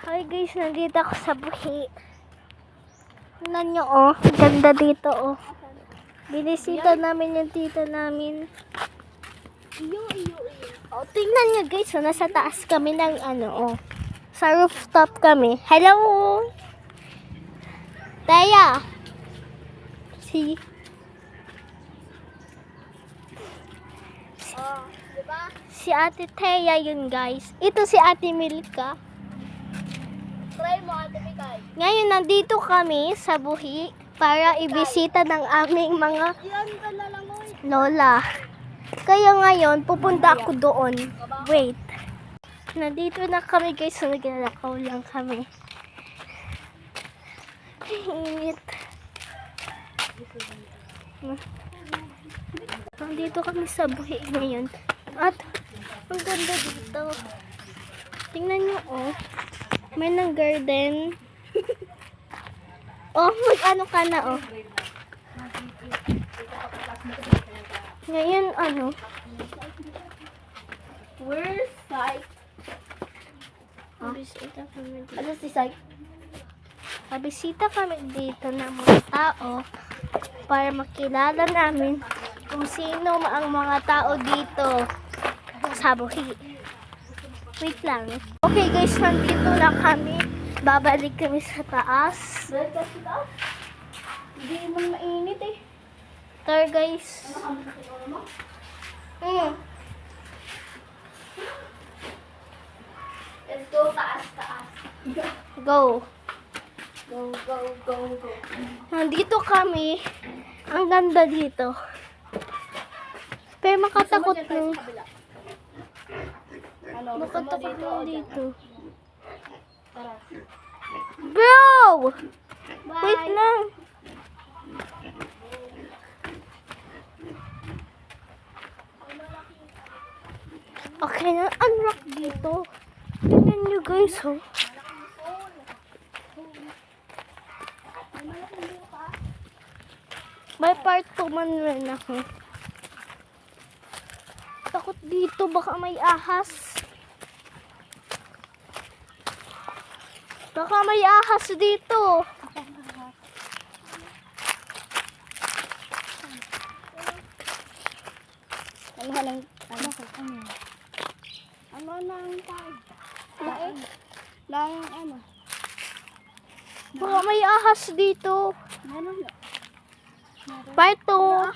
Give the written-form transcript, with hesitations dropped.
Hi guys, nandito ako sa buhi. Tingnan nyo oh, ganda dito oh. Binisita namin yung tita namin. Oh, tingnan nyo guys, oh, nasa taas kami ng ano oh. Sa rooftop kami. Hello! Taya! Si Ate Teya yun guys. Ito si Ate Milka. Try mo, Ate Mikay. Ngayon nandito kami sa buhi para ibisita ng aming mga Ilan ka na lang mo? lola. Kaya ngayon pupunta ako doon. Wait. Nandito na kami guys. So naglalakaw lang kami. Init. Nandito kami sa buhi ngayon. At ang ganda dito. Tingnan nyo oh. May ng garden. Oh, mag-ano ka na oh. Ngayon ano? Where's Sai? Bisita kami dito. Ano si Sai? Bisita kami dito ng mga tao para makilala namin kung sino ang mga tao dito sa buhi. Wait lang. Okay guys, nandito na kami. Babalik kami sa taas. Dahil kasi ka? Hindi man mainit eh. Tara guys. Let's go taas. Go. Go. Nandito kami. Ang ganda dito. Pero makatakot Gusto mo dyan tayo nung sa kabila? Ano, gusto mo makatakot dito nung o dyan? dito. Tara. Bro! Bye. Wait lang. Okay na, unlock dito. Tingnan nyo guys, oh. May part 2 man rin ako. Takot dito, baka may ahas. Baka may ahas dito. Ano lang? Ano nang tayo? Lang ano? Baka may ahas dito. Meron na. Part 2.